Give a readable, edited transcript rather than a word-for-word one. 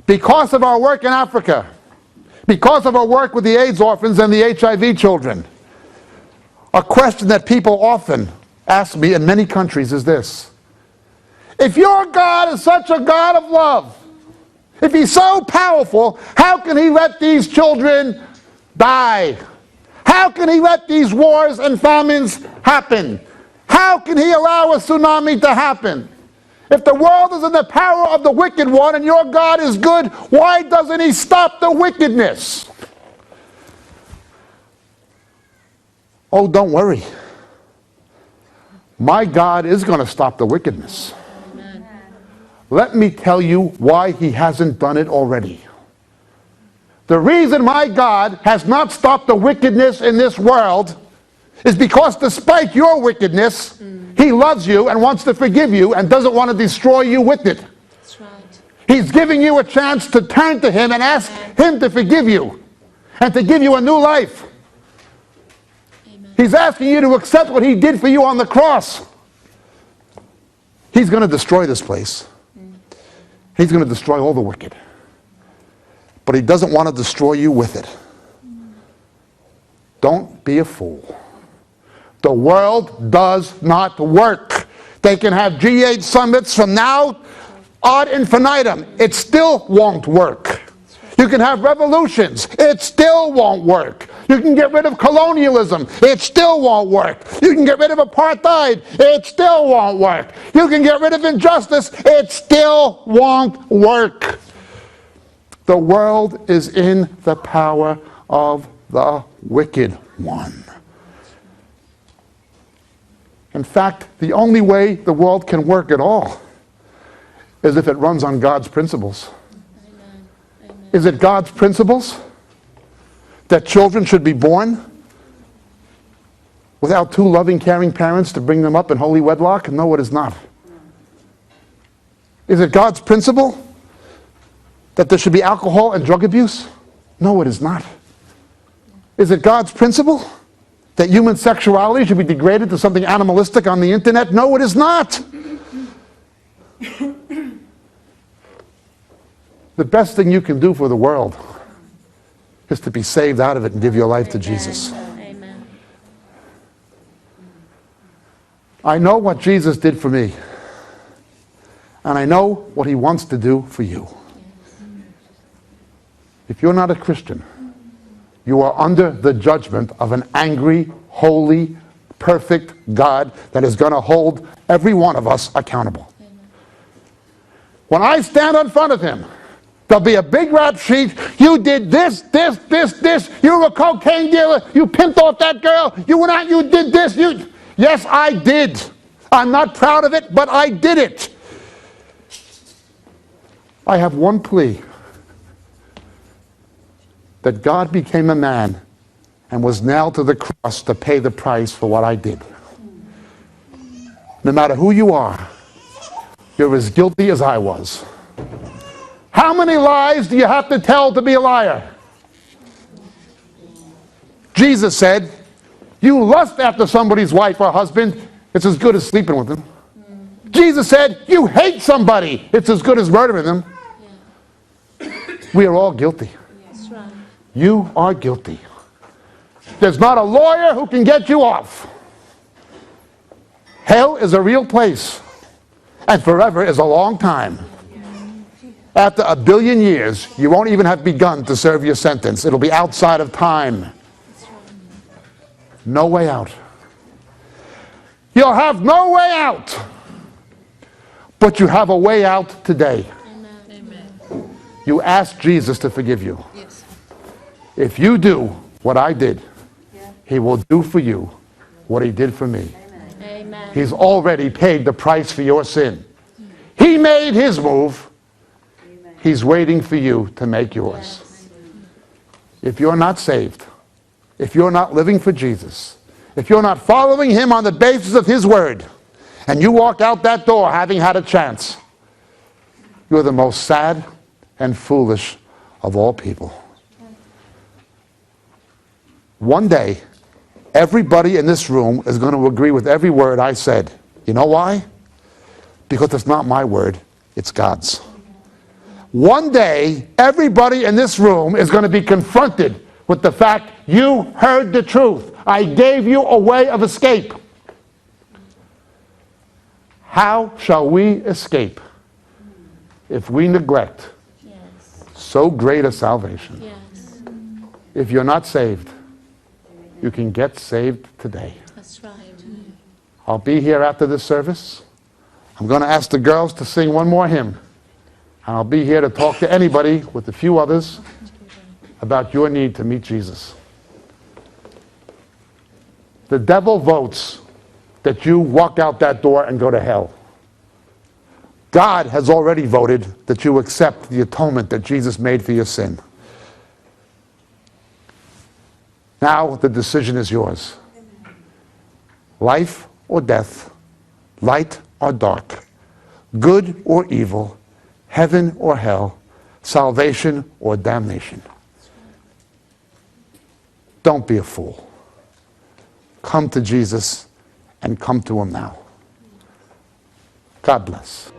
because of our work in Africa, because of our work with the AIDS orphans and the HIV children, a question that people often ask me in many countries is this: if your God is such a God of love, if he's so powerful, how can he let these children die? How can he let these wars and famines happen? How can he allow a tsunami to happen? If the world is in the power of the wicked one and your God is good, why doesn't he stop the wickedness? Oh, don't worry. My God is going to stop the wickedness. Amen. Let me tell you why he hasn't done it already. The reason my God has not stopped the wickedness in this world is because despite your wickedness, he loves you and wants to forgive you and doesn't want to destroy you with it. That's right. He's giving you a chance to turn to him and ask him to forgive you and to give you a new life. Amen. He's asking you to accept what he did for you on the cross. He's going to destroy this place. He's going to destroy all the wicked. But he doesn't want to destroy you with it. Don't be a fool. The world does not work. They can have G8 summits from now ad infinitum. It still won't work. You can have revolutions. It still won't work. You can get rid of colonialism. It still won't work. You can get rid of apartheid. It still won't work. You can get rid of injustice. It still won't work. The world is in the power of the wicked one. In fact, the only way the world can work at all is if it runs on God's principles. Amen. Amen. Is it God's principles that children should be born without two loving, caring parents to bring them up in holy wedlock? No, it is not. Is it God's principle that there should be alcohol and drug abuse? No, it is not. Is it God's principle that human sexuality should be degraded to something animalistic on the internet? No, it is not. The best thing you can do for the world is to be saved out of it and give your life to Jesus. Amen. I know what Jesus did for me, and I know what he wants to do for you. If you're not a Christian, you are under the judgment of an angry, holy, perfect God that is going to hold every one of us accountable. Amen. When I stand in front of him, there'll be a big rap sheet. You did this, this, this, this. You were a cocaine dealer. You pimped off that girl. You went out, you did this. Yes, I did. I'm not proud of it, but I did it. I have one plea: that God became a man and was nailed to the cross to pay the price for what I did. No matter who you are, you're as guilty as I was. How many lies do you have to tell to be a liar? Jesus said, you lust after somebody's wife or husband, it's as good as sleeping with them. Jesus said, you hate somebody, it's as good as murdering them. We are all guilty. That's right. You are guilty. There's not a lawyer who can get you off. Hell is a real place, and forever is a long time. After 1 billion years, you won't even have begun to serve your sentence. It'll be outside of time. No way out. You'll have no way out, but you have a way out today. Amen. You ask Jesus to forgive you. Yes. If you do what I did, he will do for you what he did for me. Amen. He's already paid the price for your sin. He made his move. He's waiting for you to make yours. Yes. If you're not saved, if you're not living for Jesus, if you're not following him on the basis of his word, and you walk out that door having had a chance, you're the most sad and foolish of all people. One day, everybody in this room is going to agree with every word I said. You know why? Because it's not my word, it's God's. One day, everybody in this room is going to be confronted with the fact you heard the truth. I gave you a way of escape. How shall we escape if we neglect Yes. so great a salvation? Yes. If you're not saved, you can get saved today. That's right. I'll be here after this service. I'm going to ask the girls to sing one more hymn. And I'll be here to talk to anybody with a few others about your need to meet Jesus. The devil votes that you walk out that door and go to hell. God has already voted that you accept the atonement that Jesus made for your sin. Now the decision is yours. Life or death, light or dark, good or evil, heaven or hell, salvation or damnation. Don't be a fool. Come to Jesus and come to him now. God bless.